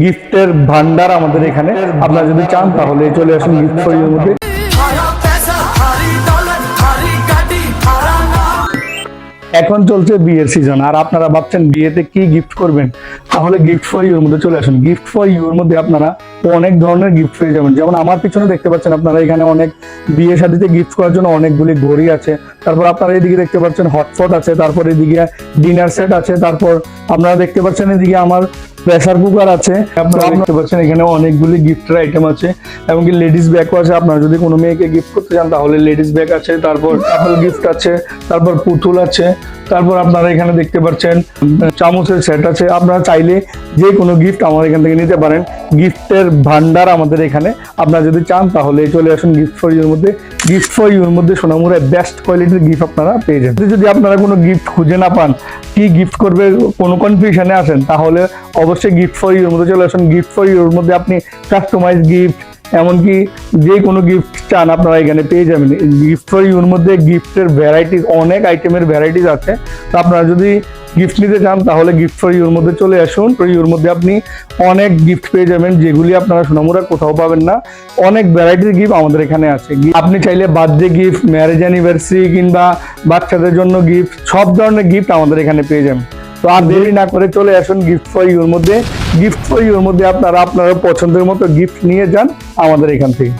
গিফটের ভান্ডার আমাদের এখানে। আপনারা যদি চান তাহলে চলে আসুন গিফট ফর ইউর মধ্যে। এখন চলছে বিয়ের সিজন, আর আপনারা ভাবছেন বিয়েতে কি গিফট করবেন, তাহলে গিফট ফর ইউর মধ্যে চলে আসুন। গিফট ফর ইউর মধ্যে আপনারা অনেক ধরনের গিফট পেয়ে যাবেন। যেমন আমার পিছনে দেখতে পাচ্ছেন আপনারা, এখানে অনেক বিয়ে শাদীতে গিফট করার জন্য অনেকগুলি ঘড়ি আছে। তারপর আপনারা এদিকে দেখতে পাচ্ছেন হটপট আছে, তারপর এদিকে ডিনার সেট আছে, তারপর আপনারা দেখতে পাচ্ছেন এদিকে আমার প্রেসার কুকার আছে। আপনারা দেখতে পাচ্ছেন এখানে অনেকগুলি গিফটের আইটেম আছে, এমনকি লেডিস ব্যাগও আছে। আপনারা যদি কোনো মেয়েকে গিফট করতে চান তাহলে লেডিস ব্যাগ আছে, তারপর কাপল গিফট আছে, তারপর পুতুল আছে, তারপর আপনারা এখানে দেখতে পাচ্ছেন চামচের সেট আছে। আপনারা চাইলে যে কোনো গিফট আমাদের এখান থেকে নিতে পারেন। গিফটের ভান্ডার আমাদের এখানে। আপনারা যদি চান তাহলে চলে আসুন গিফট ফর ইউর মধ্যে। গিফট ফর ইউর মধ্যে সোনামুড়ায় বেস্ট কোয়ালিটির গিফট আপনারা পেয়ে যাবেন। যদি আপনারা কোনো গিফট খুঁজে না পান, কি গিফট করবে কোনো কনফিউশনে আছেন, তাহলে অবশ্যই গিফট ফর ইউর মধ্যে চলে আসুন। গিফট ফর ইউর মধ্যে আপনি কাস্টমাইজ গিফট, এমনকি যে কোনো গিফট চান আপনারা এখানে পেয়ে যাবেন। গিফট ফর ইউর মধ্যে গিফটের ভ্যারাইটিস, অনেক আইটেমের ভ্যারাইটিস আছে। তো আপনারা যদি গিফট নিতে চান তাহলে গিফট ফর ইউর মধ্যে চলে আসুন। ইউর মধ্যে আপনি অনেক গিফট পেয়ে যাবেন, যেগুলি আপনারা সোনামুড়া কোথাও পাবেন না। অনেক ভ্যারাইটির গিফট আমাদের এখানে আছে। আপনি চাইলে বার্থডে গিফট, ম্যারেজ অ্যানিভার্সারি কিংবা বাচ্চাদের জন্য গিফট, সব ধরনের গিফট আমাদের এখানে পেয়ে যাবেন। তো আর দেরি না করে চলে আসুন গিফট ফর ইউর মধ্যে। গিফট ফর ইউর মধ্যে আপনারা আপনার পছন্দের মতো গিফট নিয়ে যান আমাদের এখান থেকে।